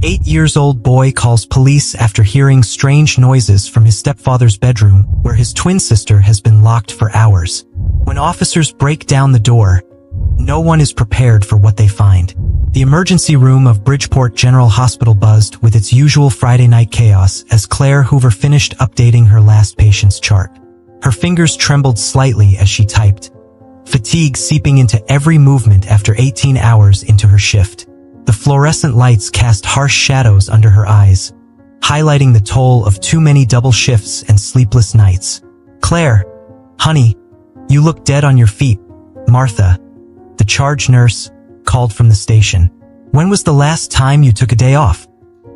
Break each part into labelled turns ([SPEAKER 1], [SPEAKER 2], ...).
[SPEAKER 1] 8-year-old boy calls police after hearing strange noises from his stepfather's bedroom, where his twin sister has been locked for hours. When officers break down the door, no one is prepared for what they find. The emergency room of Bridgeport General Hospital buzzed with its usual Friday night chaos as Claire Hoover finished updating her last patient's chart. Her fingers trembled slightly as she typed, fatigue seeping into every movement after 18 hours into her shift. The fluorescent lights cast harsh shadows under her eyes, highlighting the toll of too many double shifts and sleepless nights. Claire, honey, you look dead on your feet. Martha, the charge nurse, called from the station. When was the last time you took a day off?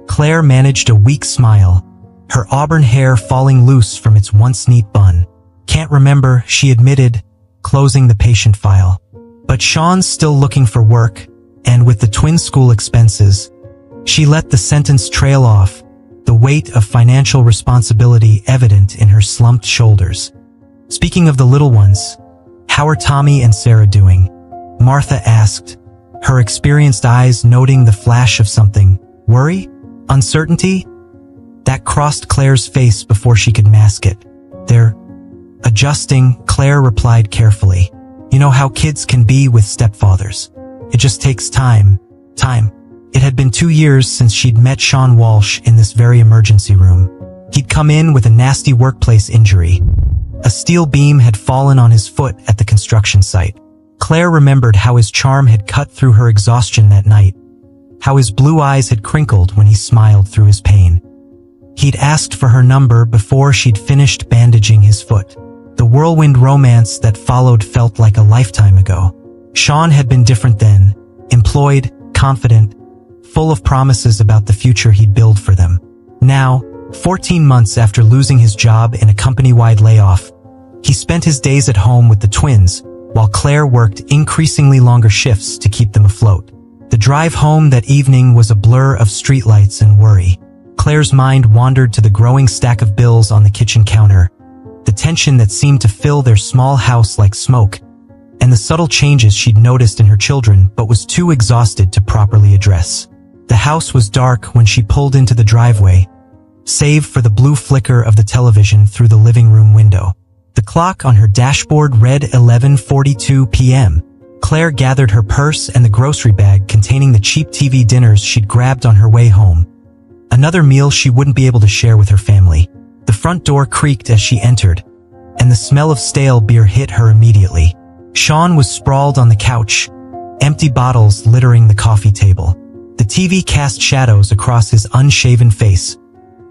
[SPEAKER 1] Claire managed a weak smile, her auburn hair falling loose from its once neat bun. Can't remember, she admitted, closing the patient file. But Sean's still looking for work, and with the twin school expenses, she let the sentence trail off, the weight of financial responsibility evident in her slumped shoulders. Speaking of the little ones, how are Tommy and Sarah doing? Martha asked, her experienced eyes noting the flash of something. Worry? Uncertainty? That crossed Claire's face before she could mask it. They're adjusting, Claire replied carefully. You know how kids can be with stepfathers. It just takes time. It had been 2 years since she'd met Sean Walsh in this very emergency room. He'd come in with a nasty workplace injury. A steel beam had fallen on his foot at the construction site. Claire remembered how his charm had cut through her exhaustion that night, how his blue eyes had crinkled when he smiled through his pain. He'd asked for her number before she'd finished bandaging his foot. The whirlwind romance that followed felt like a lifetime ago. Sean had been different then, employed, confident, full of promises about the future he'd build for them. Now, 14 months after losing his job in a company-wide layoff, he spent his days at home with the twins, while Claire worked increasingly longer shifts to keep them afloat. The drive home that evening was a blur of streetlights and worry. Claire's mind wandered to the growing stack of bills on the kitchen counter, the tension that seemed to fill their small house like smoke, and the subtle changes she'd noticed in her children but was too exhausted to properly address. The house was dark when she pulled into the driveway, save for the blue flicker of the television through the living room window. The clock on her dashboard read 11:42 p.m. Claire gathered her purse and the grocery bag containing the cheap TV dinners she'd grabbed on her way home. Another meal she wouldn't be able to share with her family. The front door creaked as she entered, and the smell of stale beer hit her immediately. Sean was sprawled on the couch, empty bottles littering the coffee table. The TV cast shadows across his unshaven face,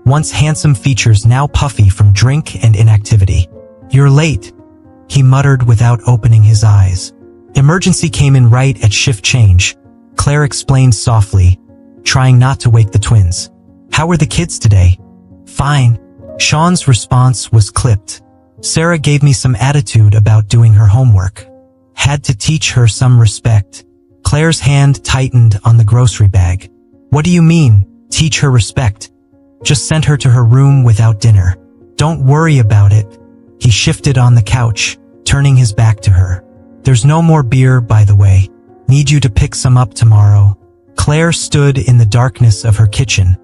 [SPEAKER 1] once handsome features now puffy from drink and inactivity. You're late, he muttered without opening his eyes. Emergency came in right at shift change, Claire explained softly, trying not to wake the twins. How were the kids today? Fine. Sean's response was clipped. Sarah gave me some attitude about doing her homework. Had to teach her some respect. Claire's hand tightened on the grocery bag. What do you mean, teach her respect? Just sent her to her room without dinner. Don't worry about it. He shifted on the couch, turning his back to her. There's no more beer, by the way. Need you to pick some up tomorrow. Claire stood in the darkness of her kitchen,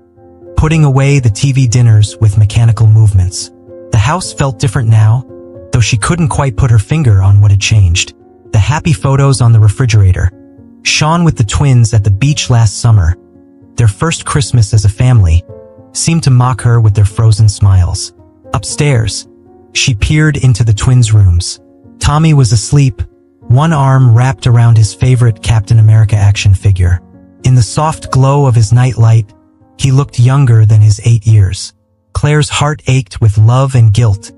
[SPEAKER 1] putting away the TV dinners with mechanical movements. The house felt different now, though she couldn't quite put her finger on what had changed. The happy photos on the refrigerator. Sean with the twins at the beach last summer, their first Christmas as a family, seemed to mock her with their frozen smiles. Upstairs, she peered into the twins' rooms. Tommy was asleep, one arm wrapped around his favorite Captain America action figure. In the soft glow of his nightlight, he looked younger than his 8 years. Claire's heart ached with love and guilt.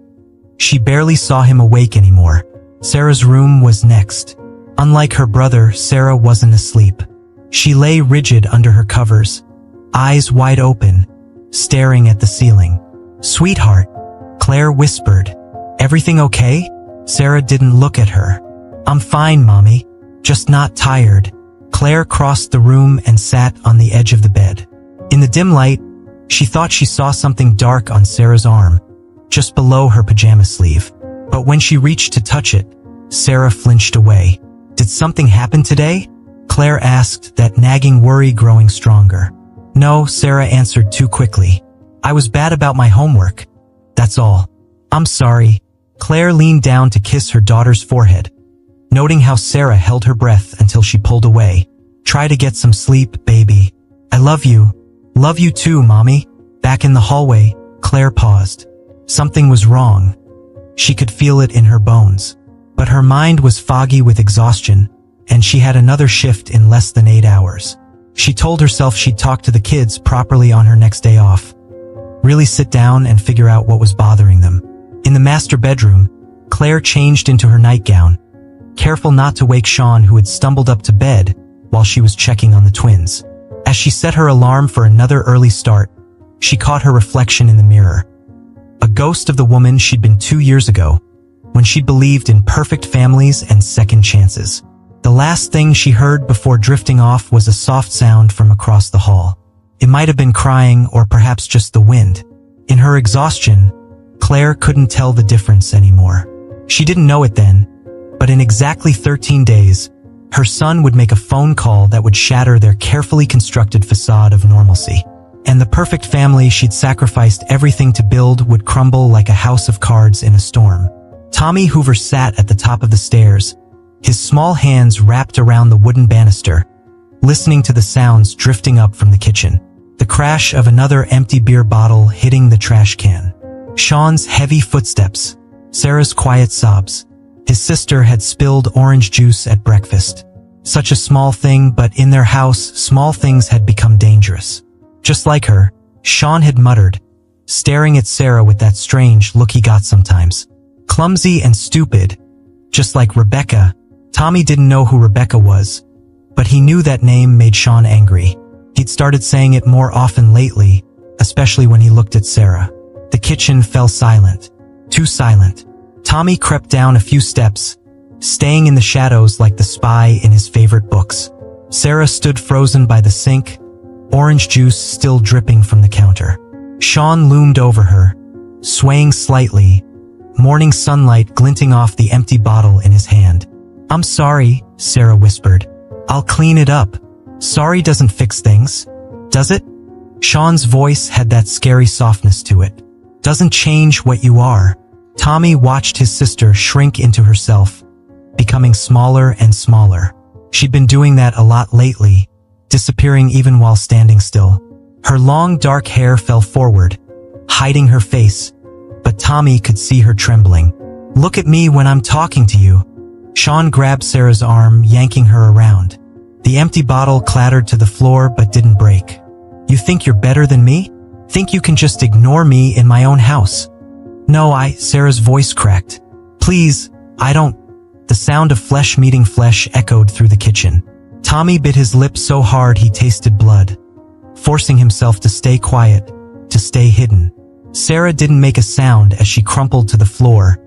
[SPEAKER 1] She barely saw him awake anymore. Sarah's room was next. Unlike her brother, Sarah wasn't asleep. She lay rigid under her covers, eyes wide open, staring at the ceiling. Sweetheart, Claire whispered. Everything okay? Sarah didn't look at her. I'm fine, Mommy. Just not tired. Claire crossed the room and sat on the edge of the bed. In the dim light, she thought she saw something dark on Sarah's arm, just below her pajama sleeve. But when she reached to touch it, Sarah flinched away. Did something happen today? Claire asked, that nagging worry growing stronger. No, Sarah answered too quickly. I was bad about my homework. That's all. I'm sorry. Claire leaned down to kiss her daughter's forehead, noting how Sarah held her breath until she pulled away. Try to get some sleep, baby. I love you. Love you too, Mommy. Back in the hallway, Claire paused. Something was wrong. She could feel it in her bones. But her mind was foggy with exhaustion, and she had another shift in less than 8 hours. She told herself she'd talk to the kids properly on her next day off. Really sit down and figure out what was bothering them. In the master bedroom, Claire changed into her nightgown, careful not to wake Sean, who had stumbled up to bed while she was checking on the twins. As she set her alarm for another early start, she caught her reflection in the mirror. A ghost of the woman she'd been 2 years ago, when she believed in perfect families and second chances. The last thing she heard before drifting off was a soft sound from across the hall. It might have been crying or perhaps just the wind. In her exhaustion, Claire couldn't tell the difference anymore. She didn't know it then, but in exactly 13 days, her son would make a phone call that would shatter their carefully constructed facade of normalcy. And the perfect family she'd sacrificed everything to build would crumble like a house of cards in a storm. Tommy Hoover sat at the top of the stairs, his small hands wrapped around the wooden banister, listening to the sounds drifting up from the kitchen. The crash of another empty beer bottle hitting the trash can. Sean's heavy footsteps. Sarah's quiet sobs. His sister had spilled orange juice at breakfast. Such a small thing, but in their house, small things had become dangerous. Just like her, Sean had muttered, staring at Sarah with that strange look he got sometimes. Clumsy and stupid, just like Rebecca. Tommy didn't know who Rebecca was, but he knew that name made Sean angry. He'd started saying it more often lately, especially when he looked at Sarah. The kitchen fell silent. Too silent. Tommy crept down a few steps, staying in the shadows like the spy in his favorite books. Sarah stood frozen by the sink, orange juice still dripping from the counter. Sean loomed over her, swaying slightly, morning sunlight glinting off the empty bottle in his hand. I'm sorry, Sarah whispered. I'll clean it up. Sorry doesn't fix things, does it? Sean's voice had that scary softness to it. Doesn't change what you are. Tommy watched his sister shrink into herself, becoming smaller and smaller. She'd been doing that a lot lately, disappearing even while standing still. Her long dark hair fell forward, hiding her face, but Tommy could see her trembling. Look at me when I'm talking to you. Sean grabbed Sarah's arm, yanking her around. The empty bottle clattered to the floor but didn't break. You think you're better than me? Think you can just ignore me in my own house? No, Sarah's voice cracked. Please, I don't. The sound of flesh meeting flesh echoed through the kitchen. Tommy bit his lip so hard he tasted blood, forcing himself to stay quiet, to stay hidden. Sarah didn't make a sound as she crumpled to the floor,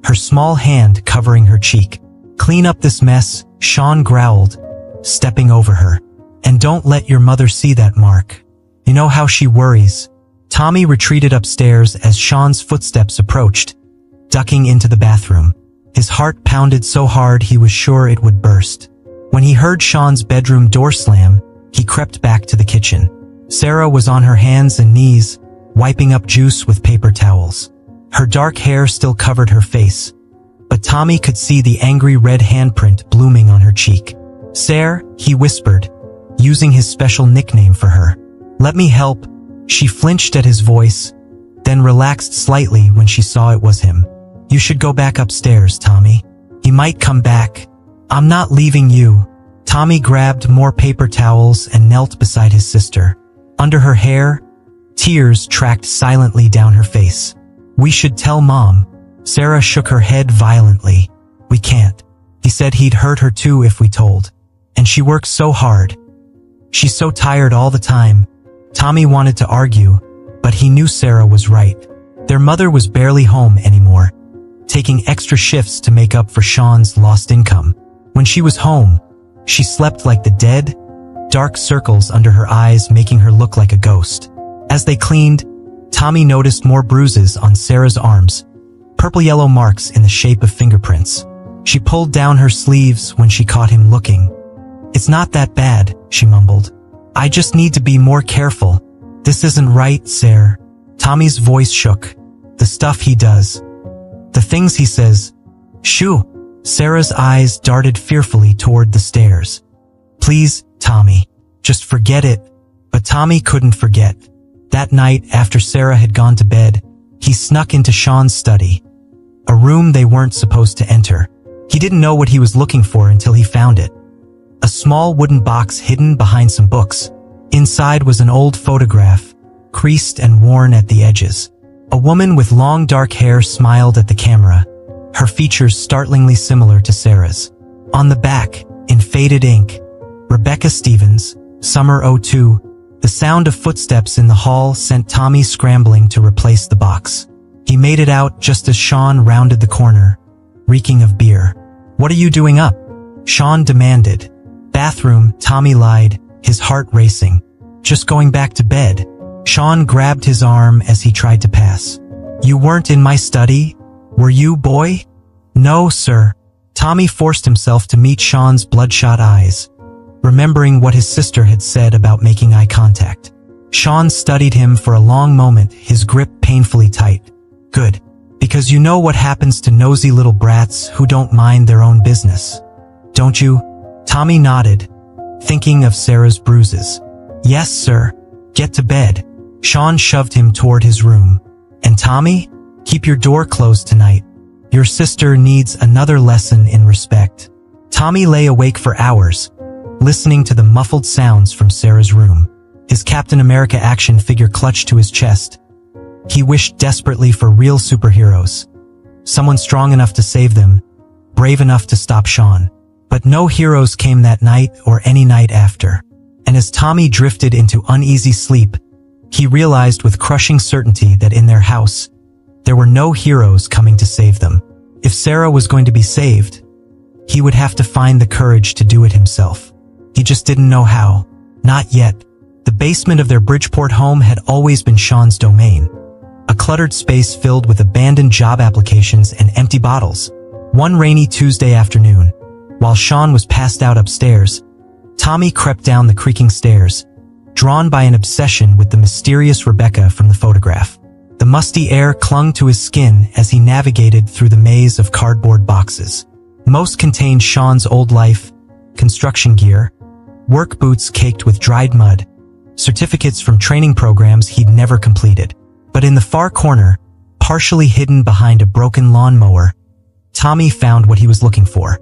[SPEAKER 1] her small hand covering her cheek. Clean up this mess, Sean growled, stepping over her. And don't let your mother see that mark. You know how she worries. Tommy retreated upstairs as Sean's footsteps approached, ducking into the bathroom. His heart pounded so hard he was sure it would burst. When he heard Sean's bedroom door slam, he crept back to the kitchen. Sarah was on her hands and knees, wiping up juice with paper towels. Her dark hair still covered her face, but Tommy could see the angry red handprint blooming on her cheek. Sarah, he whispered, using his special nickname for her. Let me help. She flinched at his voice, then relaxed slightly when she saw it was him. You should go back upstairs, Tommy. He might come back. I'm not leaving you. Tommy grabbed more paper towels and knelt beside his sister. Under her hair, tears tracked silently down her face. We should tell Mom. Sarah shook her head violently. We can't. He said he'd hurt her too if we told. And she works so hard. She's so tired all the time. Tommy wanted to argue, but he knew Sarah was right. Their mother was barely home anymore, taking extra shifts to make up for Sean's lost income. When she was home, she slept like the dead, dark circles under her eyes making her look like a ghost. As they cleaned, Tommy noticed more bruises on Sarah's arms, purple-yellow marks in the shape of fingerprints. She pulled down her sleeves when she caught him looking. It's not that bad, she mumbled. I just need to be more careful. This isn't right, Sarah. Tommy's voice shook. The stuff he does. The things he says. Shoo! Sarah's eyes darted fearfully toward the stairs. Please, Tommy. Just forget it. But Tommy couldn't forget. That night, after Sarah had gone to bed, he snuck into Sean's study. A room they weren't supposed to enter. He didn't know what he was looking for until he found it. A small wooden box hidden behind some books. Inside was an old photograph, creased and worn at the edges. A woman with long dark hair smiled at the camera, her features startlingly similar to Sarah's. On the back, in faded ink, Rebecca Stevens, Summer '02. The sound of footsteps in the hall sent Tommy scrambling to replace the box. He made it out just as Sean rounded the corner, reeking of beer. What are you doing up? Sean demanded. Bathroom, Tommy lied, his heart racing. Just going back to bed. Sean grabbed his arm as he tried to pass. You weren't in my study? Were you, boy? No, sir. Tommy forced himself to meet Sean's bloodshot eyes, remembering what his sister had said about making eye contact. Sean studied him for a long moment, his grip painfully tight. Good. Because you know what happens to nosy little brats who don't mind their own business. Don't you? Tommy nodded, thinking of Sarah's bruises. Yes, sir. Get to bed. Sean shoved him toward his room. And Tommy, keep your door closed tonight. Your sister needs another lesson in respect. Tommy lay awake for hours, listening to the muffled sounds from Sarah's room. His Captain America action figure clutched to his chest. He wished desperately for real superheroes. Someone strong enough to save them, brave enough to stop Sean. But no heroes came that night or any night after. And as Tommy drifted into uneasy sleep, he realized with crushing certainty that in their house, there were no heroes coming to save them. If Sarah was going to be saved, he would have to find the courage to do it himself. He just didn't know how. Not yet. The basement of their Bridgeport home had always been Sean's domain. A cluttered space filled with abandoned job applications and empty bottles. One rainy Tuesday afternoon, while Sean was passed out upstairs, Tommy crept down the creaking stairs, drawn by an obsession with the mysterious Rebecca from the photograph. The musty air clung to his skin as he navigated through the maze of cardboard boxes. Most contained Sean's old life, construction gear, work boots caked with dried mud, certificates from training programs he'd never completed. But in the far corner, partially hidden behind a broken lawnmower, Tommy found what he was looking for.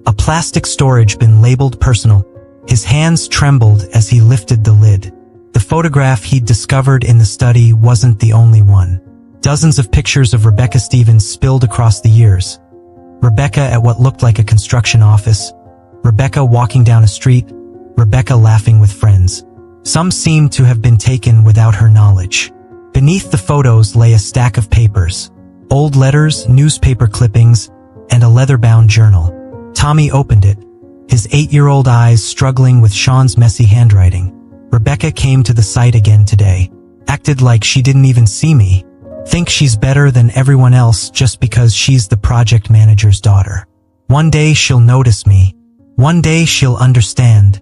[SPEAKER 1] A plastic storage bin labeled personal. His hands trembled as he lifted the lid. The photograph he'd discovered in the study wasn't the only one. Dozens of pictures of Rebecca Stevens spilled across the years. Rebecca at what looked like a construction office, Rebecca walking down a street, Rebecca laughing with friends. Some seemed to have been taken without her knowledge. Beneath the photos lay a stack of papers, old letters, newspaper clippings, and a leather-bound journal. Tommy opened it, his 8-year-old eyes struggling with Sean's messy handwriting. Rebecca came to the site again today. Acted like she didn't even see me. Think she's better than everyone else just because she's the project manager's daughter. One day she'll notice me. One day she'll understand.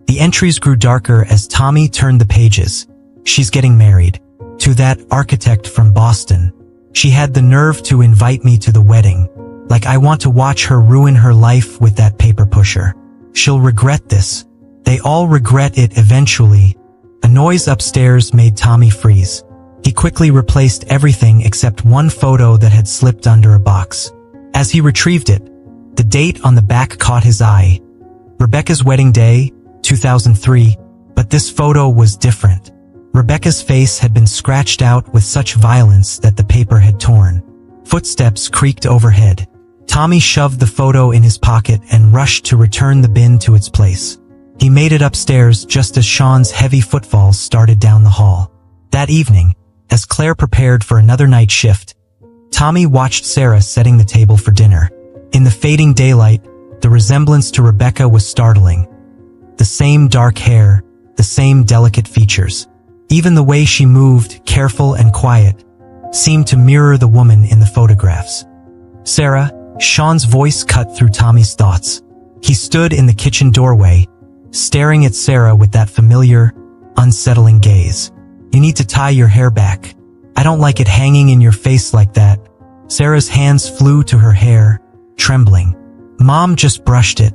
[SPEAKER 1] The entries grew darker as Tommy turned the pages. She's getting married. To that architect from Boston. She had the nerve to invite me to the wedding. Like I want to watch her ruin her life with that paper pusher. She'll regret this. They all regret it eventually. A noise upstairs made Tommy freeze. He quickly replaced everything except one photo that had slipped under a box. As he retrieved it, the date on the back caught his eye. Rebecca's wedding day, 2003, but this photo was different. Rebecca's face had been scratched out with such violence that the paper had torn. Footsteps creaked overhead. Tommy shoved the photo in his pocket and rushed to return the bin to its place. He made it upstairs just as Sean's heavy footfalls started down the hall. That evening, as Claire prepared for another night shift, Tommy watched Sarah setting the table for dinner. In the fading daylight, the resemblance to Rebecca was startling. The same dark hair, the same delicate features. Even the way she moved, careful and quiet, seemed to mirror the woman in the photographs. Sarah, Sean's voice cut through Tommy's thoughts. He stood in the kitchen doorway, staring at Sarah with that familiar, unsettling gaze. You need to tie your hair back. I don't like it hanging in your face like that. Sarah's hands flew to her hair, trembling. Mom just brushed it.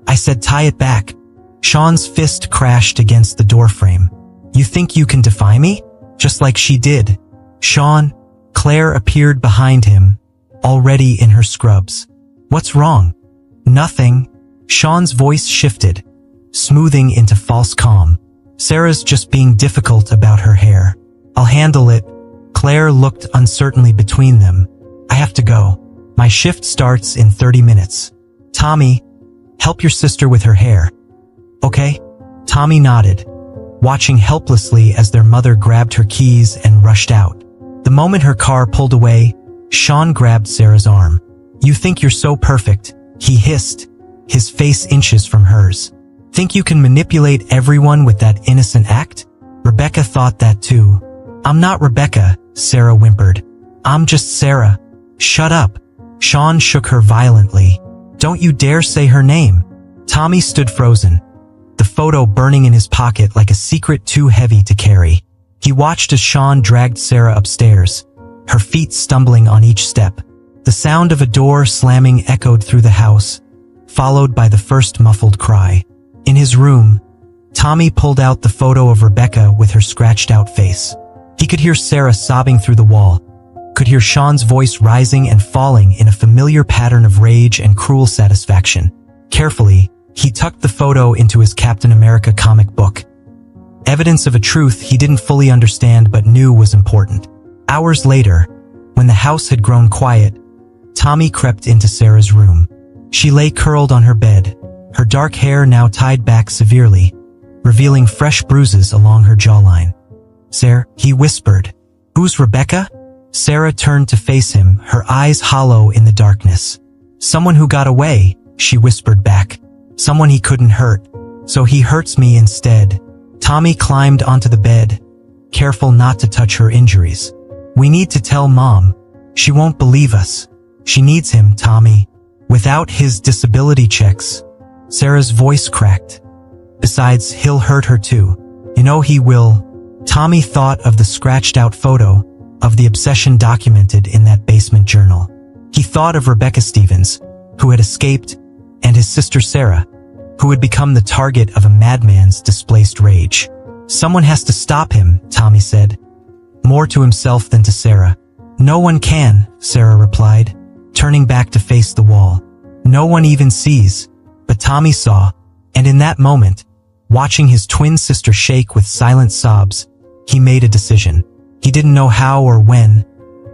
[SPEAKER 1] I said tie it back. Sean's fist crashed against the doorframe. You think you can defy me? Just like she did. Sean, Claire appeared behind him, already in her scrubs. What's wrong? Nothing. Sean's voice shifted, smoothing into false calm. Sarah's just being difficult about her hair. I'll handle it. Claire looked uncertainly between them. I have to go. My shift starts in 30 minutes. Tommy, help your sister with her hair. Okay? Tommy nodded, watching helplessly as their mother grabbed her keys and rushed out. The moment her car pulled away, Sean grabbed Sarah's arm. You think you're so perfect, he hissed, his face inches from hers. Think you can manipulate everyone with that innocent act? Rebecca thought that too. I'm not Rebecca, Sarah whimpered. I'm just Sarah. Shut up. Sean shook her violently. Don't you dare say her name. Tommy stood frozen, the photo burning in his pocket like a secret too heavy to carry. He watched as Sean dragged Sarah upstairs, her feet stumbling on each step. The sound of a door slamming echoed through the house, followed by the first muffled cry. In his room, Tommy pulled out the photo of Rebecca with her scratched-out face. He could hear Sarah sobbing through the wall, could hear Sean's voice rising and falling in a familiar pattern of rage and cruel satisfaction. Carefully, he tucked the photo into his Captain America comic book. Evidence of a truth he didn't fully understand but knew was important. Hours later, when the house had grown quiet, Tommy crept into Sarah's room. She lay curled on her bed, her dark hair now tied back severely, revealing fresh bruises along her jawline. Sarah, he whispered. Who's Rebecca? Sarah turned to face him, her eyes hollow in the darkness. Someone who got away, she whispered back. Someone he couldn't hurt, so he hurts me instead. Tommy climbed onto the bed, careful not to touch her injuries. We need to tell Mom. She won't believe us. She needs him, Tommy. Without his disability checks. Sarah's voice cracked. Besides, he'll hurt her too. You know he will. Tommy thought of the scratched-out photo, of the obsession documented in that basement journal. He thought of Rebecca Stevens, who had escaped, and his sister Sarah, who had become the target of a madman's displaced rage. Someone has to stop him, Tommy said, more to himself than to Sarah. No one can, Sarah replied, turning back to face the wall. No one even sees, but Tommy saw, and in that moment, watching his twin sister shake with silent sobs, he made a decision. He didn't know how or when,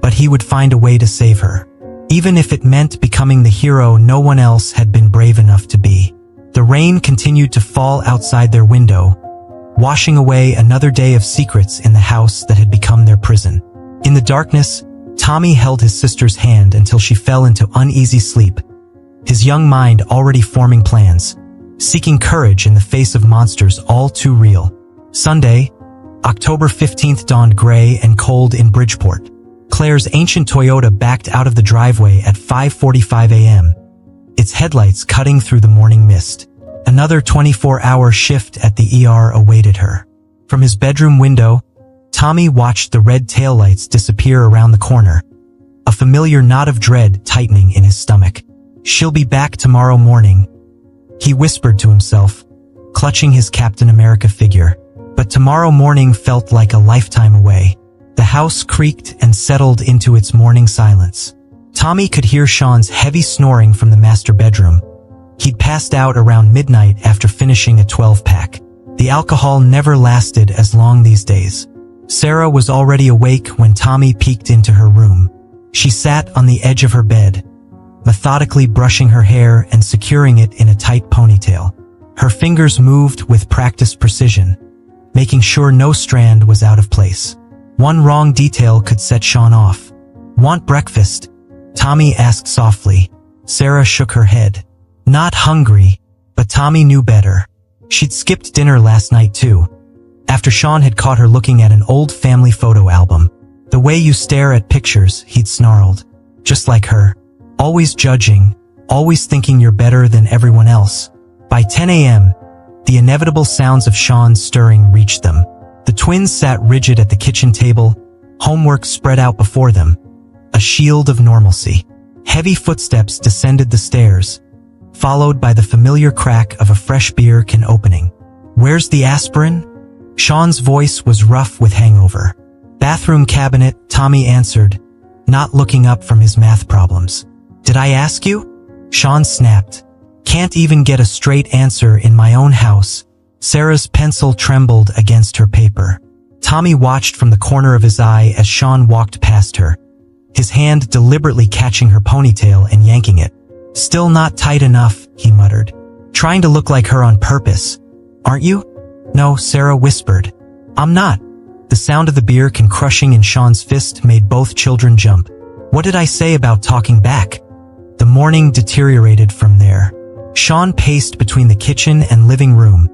[SPEAKER 1] but he would find a way to save her. Even if it meant becoming the hero no one else had been brave enough to be. The rain continued to fall outside their window, washing away another day of secrets in the house that had become their prison. In the darkness, Tommy held his sister's hand until she fell into uneasy sleep, his young mind already forming plans, seeking courage in the face of monsters all too real. Sunday, October 15th dawned gray and cold in Bridgeport. Claire's ancient Toyota backed out of the driveway at 5:45 a.m., its headlights cutting through the morning mist. Another 24-hour shift at the ER awaited her. From his bedroom window, Tommy watched the red taillights disappear around the corner, a familiar knot of dread tightening in his stomach. She'll be back tomorrow morning, he whispered to himself, clutching his Captain America figure. But tomorrow morning felt like a lifetime away. The house creaked and settled into its morning silence. Tommy could hear Sean's heavy snoring from the master bedroom. He'd passed out around midnight after finishing a 12-pack. The alcohol never lasted as long these days. Sarah was already awake when Tommy peeked into her room. She sat on the edge of her bed, methodically brushing her hair and securing it in a tight ponytail. Her fingers moved with practiced precision, making sure no strand was out of place. One wrong detail could set Sean off. Want breakfast? Tommy asked softly. Sarah shook her head. Not hungry, but Tommy knew better. She'd skipped dinner last night too, after Sean had caught her looking at an old family photo album. The way you stare at pictures, he'd snarled. Just like her. Always judging, always thinking you're better than everyone else. By 10 a.m., The inevitable sounds of Sean's stirring reached them. The twins sat rigid at the kitchen table, homework spread out before them, a shield of normalcy. Heavy footsteps descended the stairs, followed by the familiar crack of a fresh beer can opening. "Where's the aspirin?" Sean's voice was rough with hangover. "Bathroom cabinet," Tommy answered, not looking up from his math problems. "Did I ask you?" Sean snapped. "Can't even get a straight answer in my own house." Sarah's pencil trembled against her paper. Tommy watched from the corner of his eye as Sean walked past her, his hand deliberately catching her ponytail and yanking it. "Still not tight enough," he muttered. "Trying to look like her on purpose, aren't you?" "No," Sarah whispered. "I'm not." The sound of the beer can crushing in Sean's fist made both children jump. "What did I say about talking back?" The morning deteriorated from there. Sean paced between the kitchen and living room,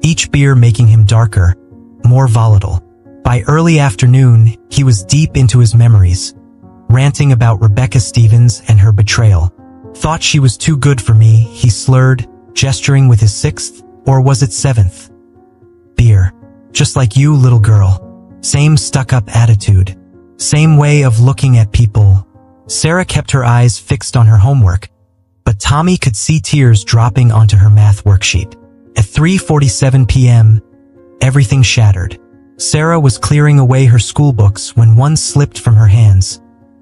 [SPEAKER 1] each beer making him darker, more volatile. By early afternoon, he was deep into his memories, ranting about Rebecca Stevens and her betrayal. "Thought she was too good for me," he slurred, gesturing with his sixth, or was it seventh, beer. "Just like you, little girl. Same stuck-up attitude. Same way of looking at people." Sarah kept her eyes fixed on her homework, but Tommy could see tears dropping onto her math worksheet. At 3:47 p.m., everything shattered. Sarah was clearing away her school books when one slipped from her hands,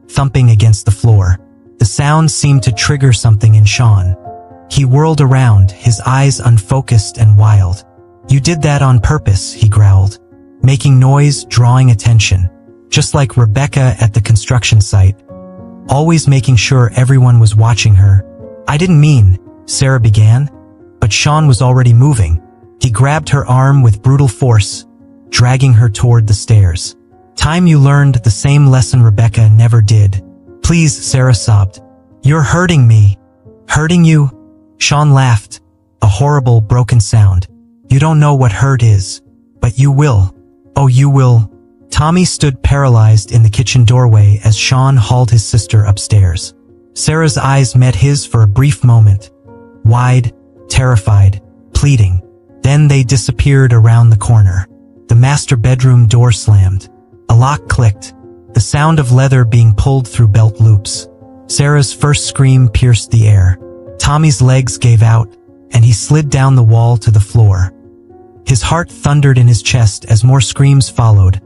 [SPEAKER 1] thumping against the floor. The sound seemed to trigger something in Sean. He whirled around, his eyes unfocused and wild. "You did that on purpose," he growled, making noise, drawing attention. Just like Rebecca at the construction site, always making sure everyone was watching her. "I didn't mean," Sarah began, but Sean was already moving. He grabbed her arm with brutal force, dragging her toward the stairs. "Time you learned the same lesson Rebecca never did." "Please," Sarah sobbed. "You're hurting me." "Hurting you?" Sean laughed, a horrible, broken sound. "You don't know what hurt is. But you will. Oh, you will." Tommy stood paralyzed in the kitchen doorway as Sean hauled his sister upstairs. Sarah's eyes met his for a brief moment, wide, terrified, pleading. Then they disappeared around the corner. The master bedroom door slammed. A lock clicked, the sound of leather being pulled through belt loops. Sarah's first scream pierced the air. Tommy's legs gave out, and he slid down the wall to the floor. His heart thundered in his chest as more screams followed,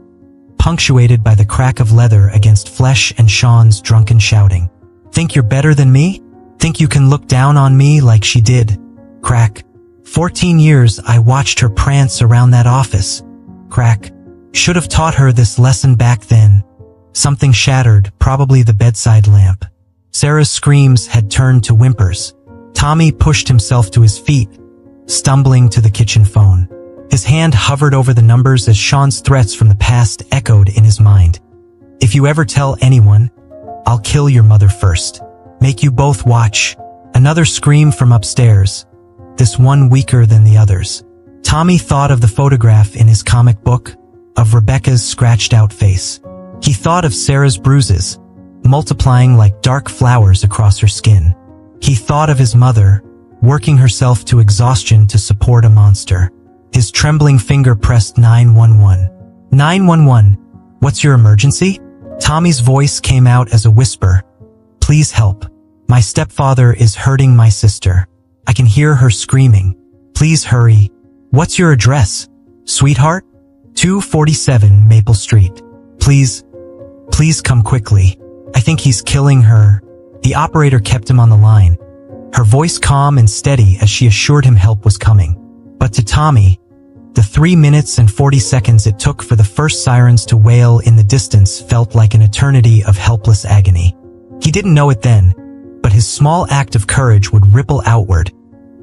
[SPEAKER 1] punctuated by the crack of leather against flesh and Sean's drunken shouting. "Think you're better than me? Think you can look down on me like she did?" Crack. 14 years I watched her prance around that office. Crack. Should have taught her this lesson back then. Something shattered, probably the bedside lamp. Sarah's screams had turned to whimpers. Tommy pushed himself to his feet, stumbling to the kitchen phone. His hand hovered over the numbers as Sean's threats from the past echoed in his mind. "If you ever tell anyone, I'll kill your mother first. Make you both watch." Another scream from upstairs, this one weaker than the others. Tommy thought of the photograph in his comic book, of Rebecca's scratched-out face. He thought of Sarah's bruises, multiplying like dark flowers across her skin. He thought of his mother, working herself to exhaustion to support a monster. His trembling finger pressed 911. 911, what's your emergency? Tommy's voice came out as a whisper. "Please help. My stepfather is hurting my sister. I can hear her screaming. Please hurry." "What's your address, sweetheart?" 247 Maple Street. Please come quickly. I think he's killing her." The operator kept him on the line, her voice calm and steady as she assured him help was coming. But to Tommy, the 3 minutes and 40 seconds it took for the first sirens to wail in the distance felt like an eternity of helpless agony. He didn't know it then, but his small act of courage would ripple outward,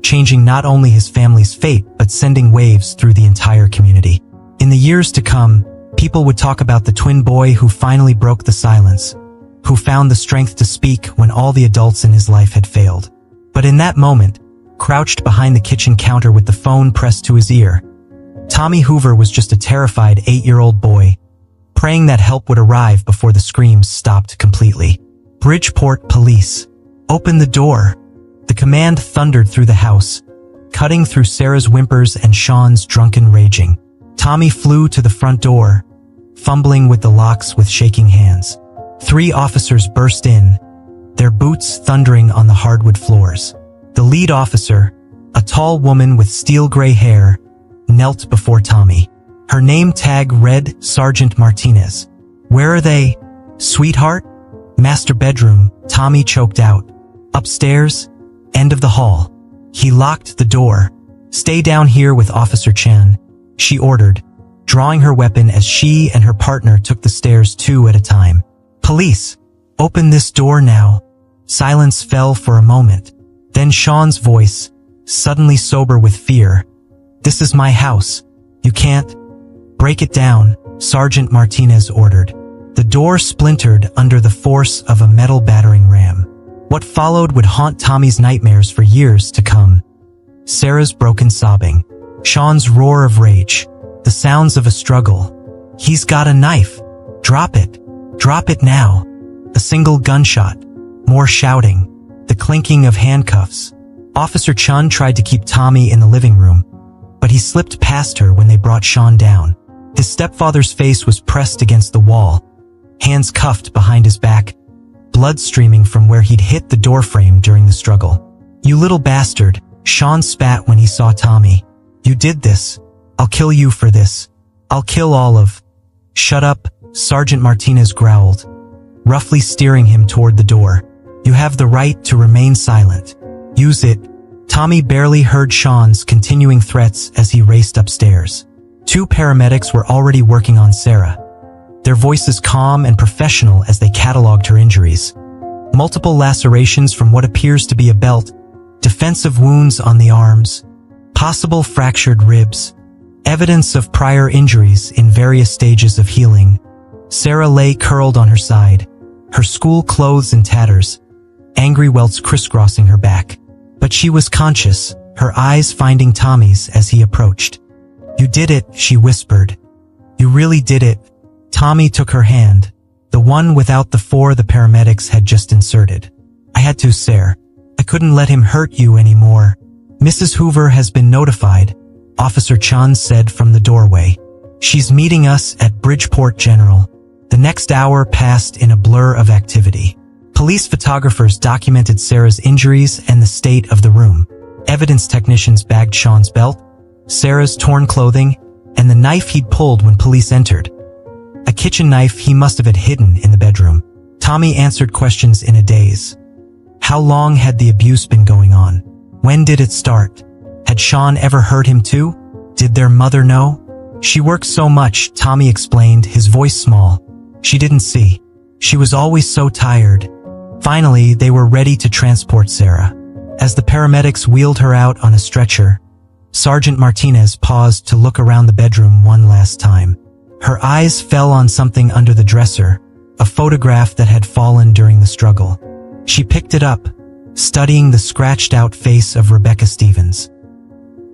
[SPEAKER 1] changing not only his family's fate but sending waves through the entire community. In the years to come, people would talk about the twin boy who finally broke the silence, who found the strength to speak when all the adults in his life had failed. But in that moment, crouched behind the kitchen counter with the phone pressed to his ear, Tommy Hoover was just a terrified 8-year-old boy, praying that help would arrive before the screams stopped completely. "Bridgeport Police. Open the door." The command thundered through the house, cutting through Sarah's whimpers and Sean's drunken raging. Tommy flew to the front door, fumbling with the locks with shaking hands. 3 officers burst in, their boots thundering on the hardwood floors. The lead officer, a tall woman with steel-gray hair, knelt before Tommy. Her name tag read Sergeant Martinez. "Where are they, sweetheart?" "Master bedroom," Tommy choked out. "Upstairs, end of the hall." He locked the door. "Stay down here with Officer Chan," she ordered, drawing her weapon as she and her partner took the stairs 2 at a time. "Police, open this door now." Silence fell for a moment. Then Sean's voice, suddenly sober with fear. "This is my house. You can't." "Break it down," Sergeant Martinez ordered. The door splintered under the force of a metal battering ram. What followed would haunt Tommy's nightmares for years to come. Sarah's broken sobbing. Sean's roar of rage. The sounds of a struggle. "He's got a knife. Drop it. Drop it now." A single gunshot. More shouting. The clinking of handcuffs. Officer Chun tried to keep Tommy in the living room, but he slipped past her when they brought Sean down. His stepfather's face was pressed against the wall, hands cuffed behind his back, blood streaming from where he'd hit the doorframe during the struggle. "You little bastard," Sean spat when he saw Tommy. "You did this. I'll kill you for this. I'll kill all of—" "Shut up," Sergeant Martinez growled, roughly steering him toward the door. "You have the right to remain silent. Use it." Tommy barely heard Sean's continuing threats as he raced upstairs. 2 paramedics were already working on Sarah, their voices calm and professional as they cataloged her injuries. Multiple lacerations from what appears to be a belt, defensive wounds on the arms, possible fractured ribs, evidence of prior injuries in various stages of healing. Sarah lay curled on her side, her school clothes in tatters, angry welts crisscrossing her back. But she was conscious, her eyes finding Tommy's as he approached. "You did it," she whispered. "You really did it." Tommy took her hand, the one without the 4 the paramedics had just inserted. "I had to, Sarah. I couldn't let him hurt you anymore." "Mrs. Hoover has been notified," Officer Chun said from the doorway. "She's meeting us at Bridgeport General." The next hour passed in a blur of activity. Police photographers documented Sarah's injuries and the state of the room. Evidence technicians bagged Sean's belt, Sarah's torn clothing, and the knife he'd pulled when police entered. A kitchen knife he must have had hidden in the bedroom. Tommy answered questions in a daze. How long had the abuse been going on? When did it start? Had Sean ever hurt him too? Did their mother know? "She works so much," Tommy explained, his voice small. "She didn't see. She was always so tired." Finally, they were ready to transport Sarah. As the paramedics wheeled her out on a stretcher, Sergeant Martinez paused to look around the bedroom one last time. Her eyes fell on something under the dresser, a photograph that had fallen during the struggle. She picked it up, studying the scratched-out face of Rebecca Stevens.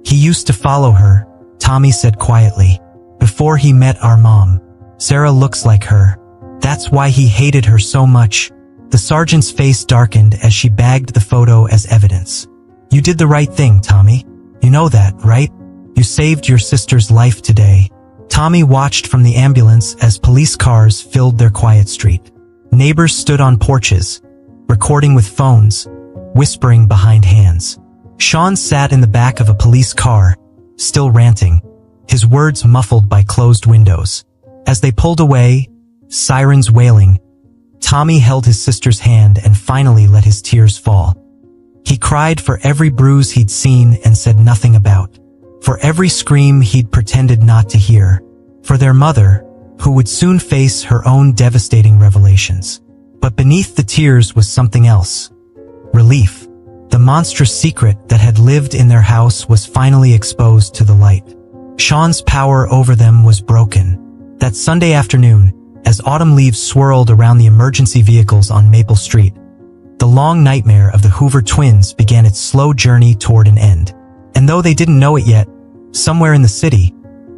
[SPEAKER 1] "He used to follow her," Tommy said quietly, "before he met our mom. Sarah looks like her. That's why he hated her so much." The sergeant's face darkened as she bagged the photo as evidence. "You did the right thing, Tommy. You know that, right? You saved your sister's life today." Tommy watched from the ambulance as police cars filled their quiet street. Neighbors stood on porches, recording with phones, whispering behind hands. Sean sat in the back of a police car, still ranting, his words muffled by closed windows. As they pulled away, sirens wailing, Tommy held his sister's hand and finally let his tears fall. He cried for every bruise he'd seen and said nothing about, for every scream he'd pretended not to hear, for their mother, who would soon face her own devastating revelations. But beneath the tears was something else. Relief. The monstrous secret that had lived in their house was finally exposed to the light. Sean's power over them was broken. That Sunday afternoon, as autumn leaves swirled around the emergency vehicles on Maple Street, the long nightmare of the Hoover twins began its slow journey toward an end. And though they didn't know it yet, somewhere in the city,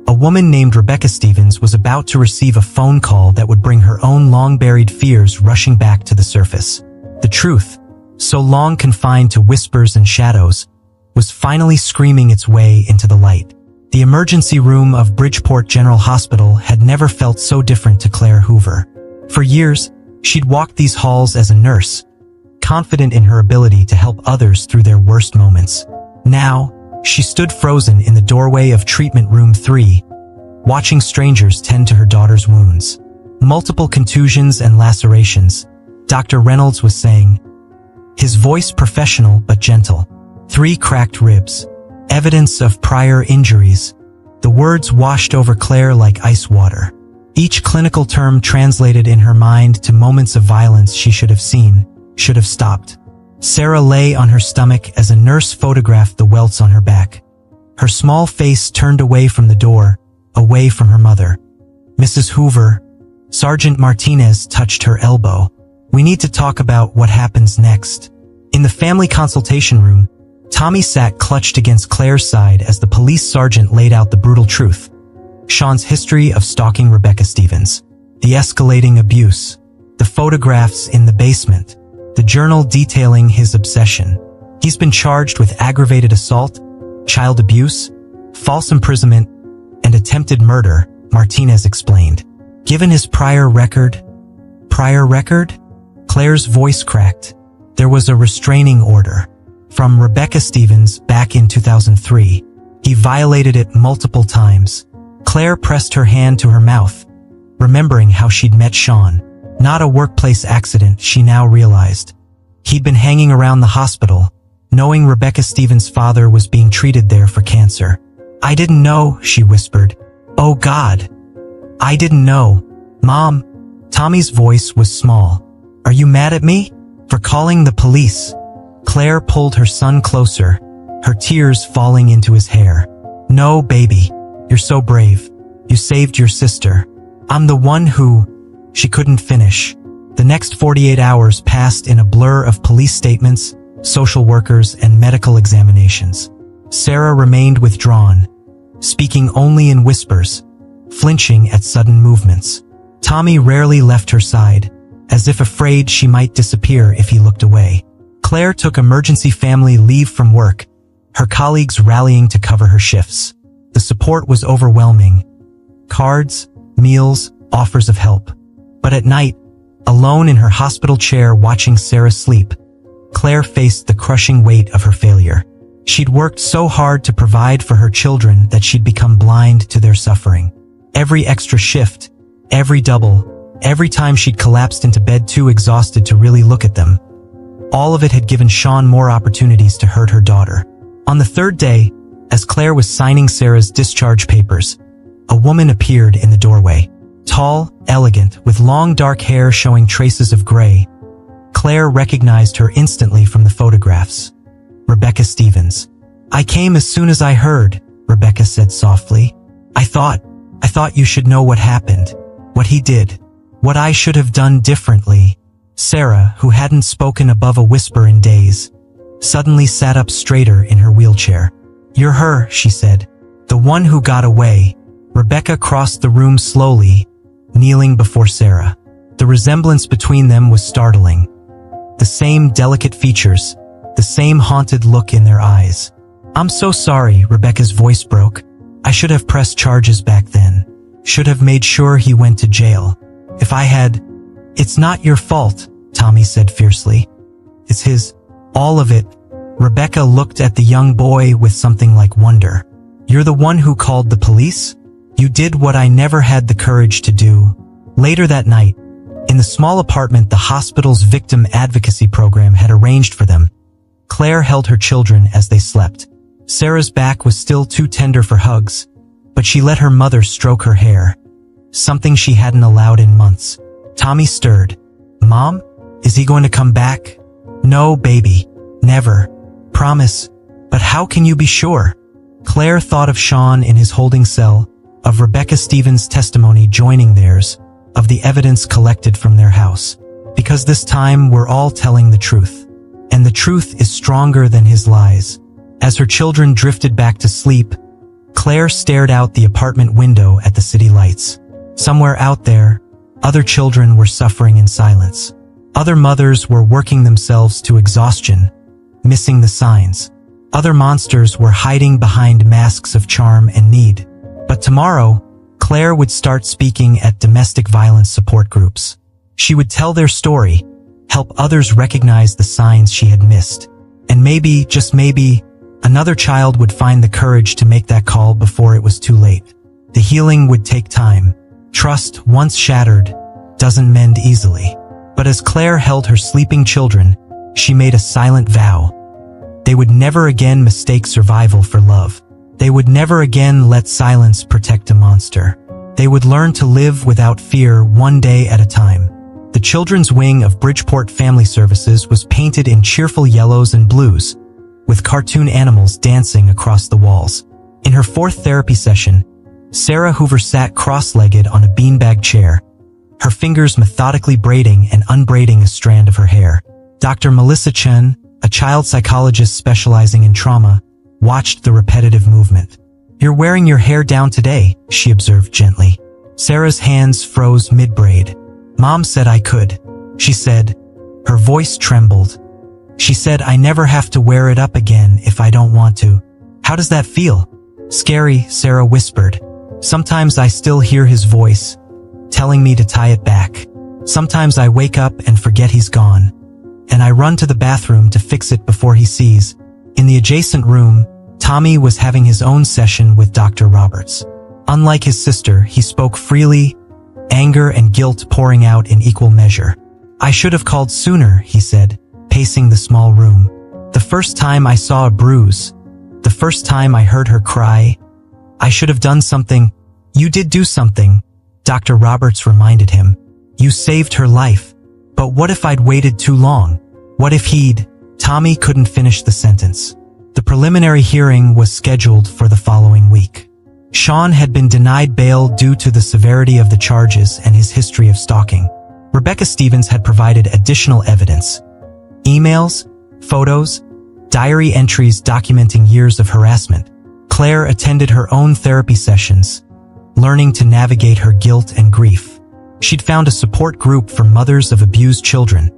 [SPEAKER 1] a woman named Rebecca Stevens was about to receive a phone call that would bring her own long-buried fears rushing back to the surface. The truth, so long confined to whispers and shadows, was finally screaming its way into the light. The emergency room of Bridgeport General Hospital had never felt so different to Claire Hoover. For years, she'd walked these halls as a nurse, confident in her ability to help others through their worst moments. Now, she stood frozen in the doorway of Treatment Room 3, watching strangers tend to her daughter's wounds. Multiple contusions and lacerations, Dr. Reynolds was saying, his voice professional but gentle. 3 cracked ribs, evidence of prior injuries. The words washed over Claire like ice water. Each clinical term translated in her mind to moments of violence she should have seen, should have stopped. Sarah lay on her stomach as a nurse photographed the welts on her back. Her small face turned away from the door, away from her mother. Mrs. Hoover, Sergeant Martinez touched her elbow. We need to talk about what happens next. In the family consultation room, Tommy sat clutched against Claire's side as the police sergeant laid out the brutal truth. Sean's history of stalking Rebecca Stevens, the escalating abuse, the photographs in the basement, the journal detailing his obsession. He's been charged with aggravated assault, child abuse, false imprisonment, and attempted murder, Martinez explained. Given his prior record? Claire's voice cracked. There was a restraining order from Rebecca Stevens back in 2003. He violated it multiple times. Claire pressed her hand to her mouth, remembering how she'd met Sean. Not a workplace accident, she now realized. He'd been hanging around the hospital, knowing Rebecca Stevens' father was being treated there for cancer. I didn't know, she whispered. Oh God. I didn't know. Mom. Tommy's voice was small. Are you mad at me? For calling the police? Claire pulled her son closer, her tears falling into his hair. No, baby. You're so brave. You saved your sister. I'm the one who... She couldn't finish. The next 48 hours passed in a blur of police statements, social workers, and medical examinations. Sarah remained withdrawn, speaking only in whispers, flinching at sudden movements. Tommy rarely left her side, as if afraid she might disappear if he looked away. Claire took emergency family leave from work, her colleagues rallying to cover her shifts. The support was overwhelming. Cards, meals, offers of help. But at night, alone in her hospital chair watching Sarah sleep, Claire faced the crushing weight of her failure. She'd worked so hard to provide for her children that she'd become blind to their suffering. Every extra shift, every double, every time she'd collapsed into bed too exhausted to really look at them, all of it had given Sean more opportunities to hurt her daughter. On the 3rd day, as Claire was signing Sarah's discharge papers, a woman appeared in the doorway. Tall, elegant, with long dark hair showing traces of gray. Claire recognized her instantly from the photographs. Rebecca Stevens. I came as soon as I heard, Rebecca said softly. I thought you should know what happened, what he did, what I should have done differently. Sarah, who hadn't spoken above a whisper in days, suddenly sat up straighter in her wheelchair. You're her, she said. The one who got away. Rebecca crossed the room slowly, kneeling before Sarah. The resemblance between them was startling. The same delicate features, the same haunted look in their eyes. I'm so sorry, Rebecca's voice broke. I should have pressed charges back then. Should have made sure he went to jail. If I had... It's not your fault, Tommy said fiercely. It's his. All of it. Rebecca looked at the young boy with something like wonder. You're the one who called the police? You did what I never had the courage to do. Later that night, in the small apartment the hospital's victim advocacy program had arranged for them, Claire held her children as they slept. Sarah's back was still too tender for hugs, but she let her mother stroke her hair, something she hadn't allowed in months. Tommy stirred. Mom? Is he going to come back? No, baby. Never. Promise. But how can you be sure? Claire thought of Sean in his holding cell, of Rebecca Stevens' testimony joining theirs, of the evidence collected from their house. Because this time we're all telling the truth. And the truth is stronger than his lies. As her children drifted back to sleep, Claire stared out the apartment window at the city lights. Somewhere out there, other children were suffering in silence. Other mothers were working themselves to exhaustion, missing the signs. Other monsters were hiding behind masks of charm and need. But tomorrow, Claire would start speaking at domestic violence support groups. She would tell their story, help others recognize the signs she had missed. And maybe, just maybe, another child would find the courage to make that call before it was too late. The healing would take time. Trust, once shattered, doesn't mend easily. But as Claire held her sleeping children, she made a silent vow. They would never again mistake survival for love. They would never again let silence protect a monster. They would learn to live without fear one day at a time. The children's wing of Bridgeport Family Services was painted in cheerful yellows and blues, with cartoon animals dancing across the walls. In her fourth therapy session, Sarah Hoover sat cross-legged on a beanbag chair, her fingers methodically braiding and unbraiding a strand of her hair. Dr. Melissa Chen, a child psychologist specializing in trauma, watched the repetitive movement. "You're wearing your hair down today," she observed gently. Sarah's hands froze mid-braid. "Mom said I could," she said. Her voice trembled. "She said I never have to wear it up again if I don't want to." "How does that feel?" "Scary," Sarah whispered. "Sometimes I still hear his voice, telling me to tie it back. Sometimes I wake up and forget he's gone. And I run to the bathroom to fix it before he sees." In the adjacent room, Tommy was having his own session with Dr. Roberts. Unlike his sister, he spoke freely, anger and guilt pouring out in equal measure. "I should have called sooner," he said, pacing the small room. "The first time I saw a bruise, the first time I heard her cry, I should have done something." "You did do something," Dr. Roberts reminded him. "You saved her life. But what if I'd waited too long? What if he'd—" Tommy couldn't finish the sentence. The preliminary hearing was scheduled for the following week. Sean had been denied bail due to the severity of the charges and his history of stalking. Rebecca Stevens had provided additional evidence. Emails, photos, diary entries documenting years of harassment. Claire attended her own therapy sessions, learning to navigate her guilt and grief. She'd found a support group for mothers of abused children,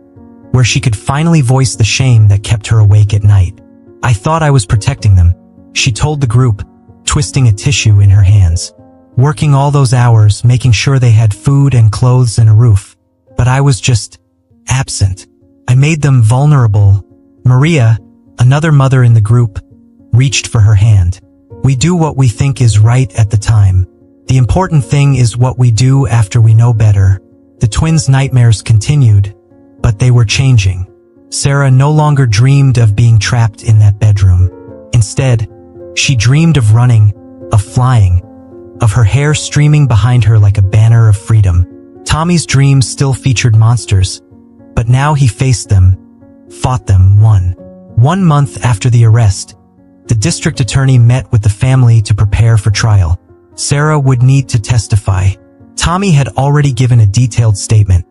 [SPEAKER 1] where she could finally voice the shame that kept her awake at night. "I thought I was protecting them," she told the group, twisting a tissue in her hands. "Working all those hours, making sure they had food and clothes and a roof. But I was just absent. I made them vulnerable." Maria, another mother in the group, reached for her hand. "We do what we think is right at the time. The important thing is what we do after we know better." The twins' nightmares continued, but they were changing. Sarah no longer dreamed of being trapped in that bedroom. Instead, she dreamed of running, of flying, of her hair streaming behind her like a banner of freedom. Tommy's dreams still featured monsters, but now he faced them, fought them, won. 1 month after the arrest, the district attorney met with the family to prepare for trial. Sarah would need to testify. Tommy had already given a detailed statement,